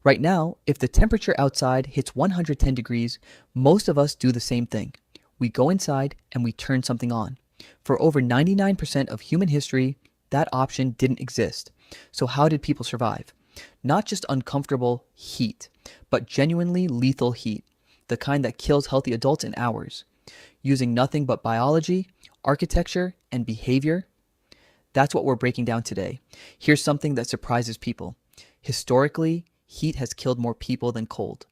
Right now, if the temperature outside hits 110 degrees, most of us do the same thing. We go inside and we turn something on. For over 99% of human history, that option didn't exist. So, how did people survive? Not just uncomfortable heat, but genuinely lethal heat, the kind that kills healthy adults in hours. Using nothing but biology, architecture, and behavior, that's what we're breaking down today. Here's something that surprises people. Historically, heat has killed more people than cold.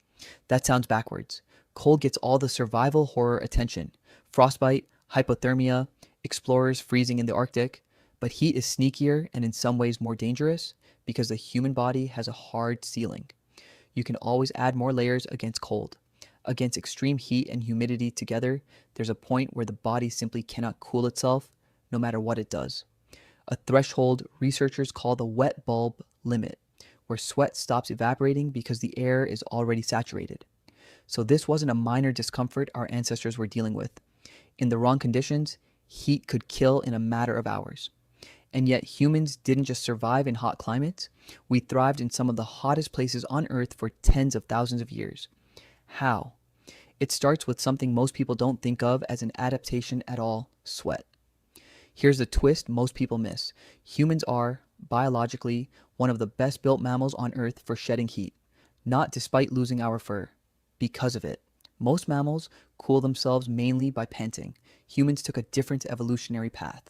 That sounds backwards. Cold gets all the survival horror attention: frostbite, hypothermia, explorers freezing in the Arctic. But heat is sneakier and in some ways more dangerous because the human body has a hard ceiling. You can always add more layers against cold. Against extreme heat and humidity together, there's a point where the body simply cannot cool itself no matter what it does. A threshold researchers call the wet bulb limit, where sweat stops evaporating because the air is already saturated. So this wasn't a minor discomfort our ancestors were dealing with. In the wrong conditions, heat could kill in a matter of hours. And yet humans didn't just survive in hot climates, we thrived in some of the hottest places on Earth for tens of thousands of years. How? It starts with something most people don't think of as an adaptation at all: sweat. Here's the twist most people miss. Humans are, biologically, one of the best built mammals on Earth for shedding heat. Not despite losing our fur, because of it. Most mammals cool themselves mainly by panting. Humans took a different evolutionary path.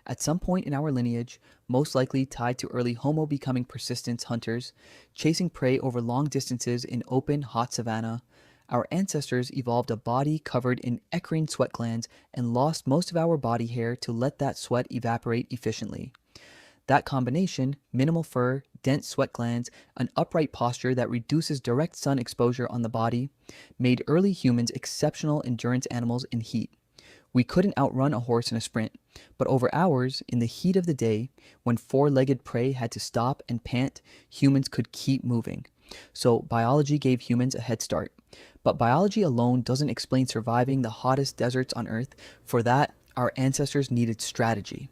At some point in our lineage, most likely tied to early Homo becoming persistence hunters, chasing prey over long distances in open, hot savanna, our ancestors evolved a body covered in eccrine sweat glands and lost most of our body hair to let that sweat evaporate efficiently. That combination, minimal fur, dense sweat glands, an upright posture that reduces direct sun exposure on the body, made early humans exceptional endurance animals in heat. We couldn't outrun a horse in a sprint, but over hours, in the heat of the day, when four-legged prey had to stop and pant, humans could keep moving. So biology gave humans a head start. But biology alone doesn't explain surviving the hottest deserts on Earth. For that, our ancestors needed strategy.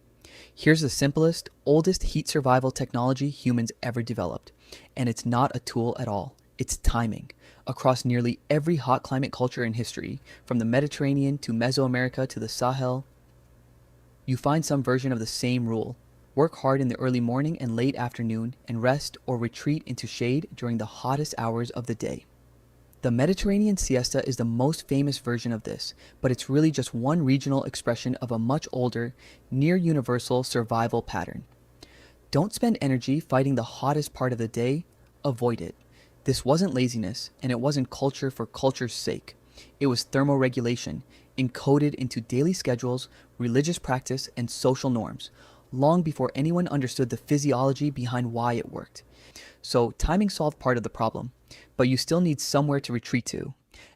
Here's the simplest, oldest heat survival technology humans ever developed. And it's not a tool at all. It's timing. Across nearly every hot climate culture in history, from the Mediterranean to Mesoamerica to the Sahel, you find some version of the same rule. Work hard in the early morning and late afternoon, and rest or retreat into shade during the hottest hours of the day. The Mediterranean siesta is the most famous version of this, but it's really just one regional expression of a much older, near universal survival pattern. Don't spend energy fighting the hottest part of the day, avoid it. This wasn't laziness, and it wasn't culture for culture's sake. It was thermoregulation, encoded into daily schedules, religious practice, and social norms, long before anyone understood the physiology behind why it worked. So timing solved part of the problem, but you still need somewhere to retreat to.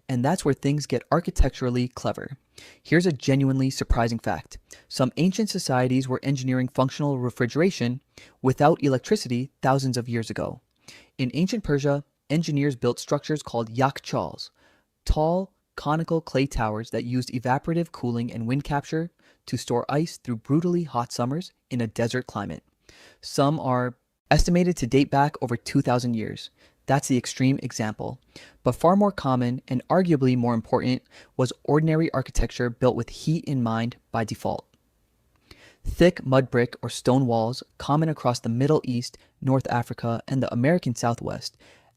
And that's where things get architecturally clever. Here's a genuinely surprising fact. Some ancient societies were engineering functional refrigeration without electricity thousands of years ago. In ancient Persia, engineers built structures called yakchals, tall, conical clay towers that used evaporative cooling and wind capture to store ice through brutally hot summers in a desert climate. Some are estimated to date back over 2,000 years. That's the extreme example. But far more common, and arguably more important, was ordinary architecture built with heat in mind by default. Thick mud brick or stone walls, common across the Middle East, North Africa, and the American Southwest,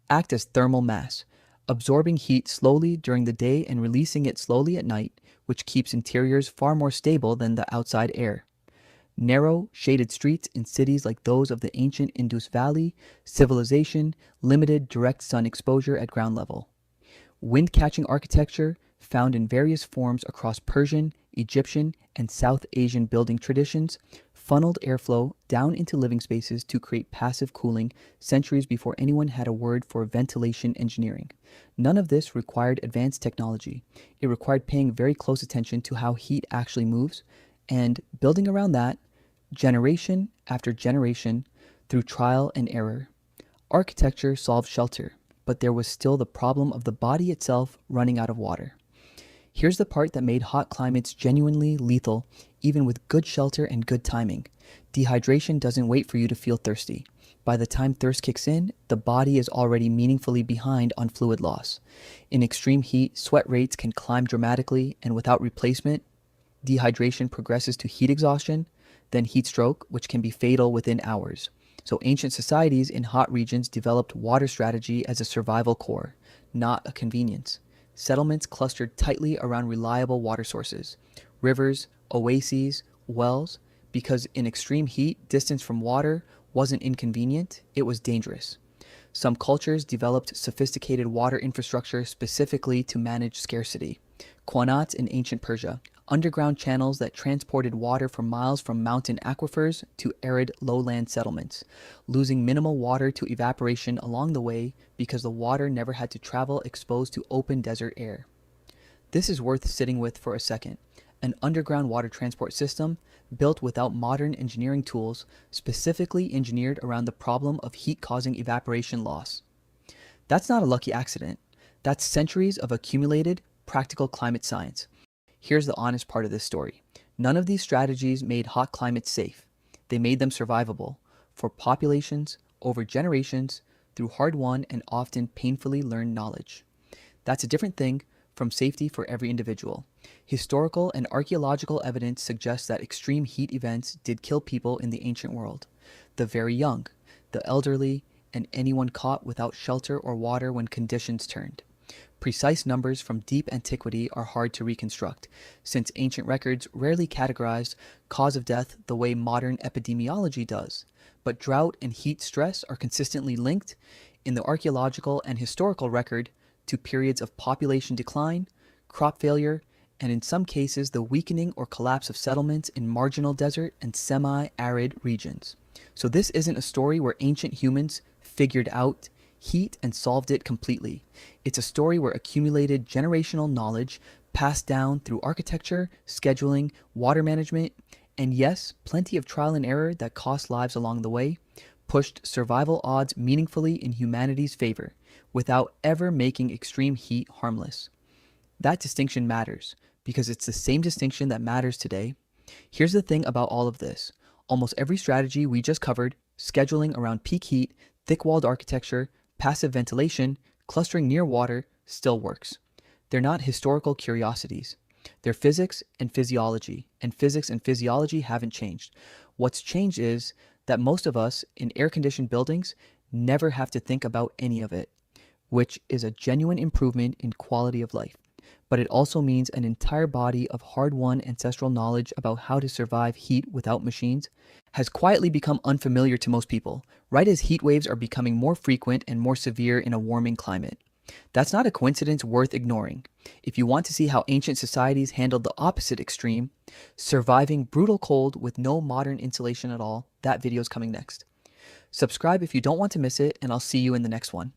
act as thermal mass, absorbing heat slowly during the day and releasing it slowly at night, which keeps interiors far more stable than the outside air. Narrow, shaded streets in cities like those of the ancient Indus Valley, civilization, limited direct sun exposure at ground level. Wind-catching architecture, found in various forms across Persian, Egyptian, and South Asian building traditions, funneled airflow down into living spaces to create passive cooling centuries before anyone had a word for ventilation engineering. None of this required advanced technology. It required paying very close attention to how heat actually moves, and building around that, generation after generation, through trial and error. Architecture solved shelter, but there was still the problem of the body itself running out of water. Here's the part that made hot climates genuinely lethal, even with good shelter and good timing. Dehydration doesn't wait for you to feel thirsty. By the time thirst kicks in, the body is already meaningfully behind on fluid loss. In extreme heat, sweat rates can climb dramatically, and without replacement, dehydration progresses to heat exhaustion, then heat stroke, which can be fatal within hours. So ancient societies in hot regions developed water strategy as a survival core, not a convenience. Settlements clustered tightly around reliable water sources, rivers, oases, wells, because in extreme heat, distance from water wasn't inconvenient, it was dangerous. Some cultures developed sophisticated water infrastructure specifically to manage scarcity. Qanats in ancient Persia, underground channels that transported water for miles from mountain aquifers to arid lowland settlements, losing minimal water to evaporation along the way because the water never had to travel exposed to open desert air. This is worth sitting with for a second. An underground water transport system built without modern engineering tools, specifically engineered around the problem of heat causing evaporation loss. That's not a lucky accident. That's centuries of accumulated, practical climate science. Here's the honest part of this story. None of these strategies made hot climates safe. They made them survivable for populations over generations through hard-won and often painfully learned knowledge. That's a different thing from safety for every individual. Historical and archaeological evidence suggests that extreme heat events did kill people in the ancient world. The very young, the elderly, and anyone caught without shelter or water when conditions turned. Precise numbers from deep antiquity are hard to reconstruct, since ancient records rarely categorized cause of death the way modern epidemiology does. But drought and heat stress are consistently linked in the archaeological and historical record to periods of population decline, crop failure, and in some cases the weakening or collapse of settlements in marginal desert and semi-arid regions. So this isn't a story where ancient humans figured out heat and solved it completely. It's a story where accumulated generational knowledge passed down through architecture, scheduling, water management, and yes, plenty of trial and error that cost lives along the way, pushed survival odds meaningfully in humanity's favor, without ever making extreme heat harmless. That distinction matters, because it's the same distinction that matters today. Here's the thing about all of this. Almost every strategy we just covered, scheduling around peak heat, thick-walled architecture, passive ventilation, clustering near water, still works. They're not historical curiosities. They're physics and physiology haven't changed. What's changed is that most of us in air-conditioned buildings never have to think about any of it, which is a genuine improvement in quality of life. But it also means an entire body of hard-won ancestral knowledge about how to survive heat without machines has quietly become unfamiliar to most people, right as heat waves are becoming more frequent and more severe in a warming climate. That's not a coincidence worth ignoring. If you want to see how ancient societies handled the opposite extreme, surviving brutal cold with no modern insulation at all, that video is coming next. Subscribe if you don't want to miss it, and I'll see you in the next one.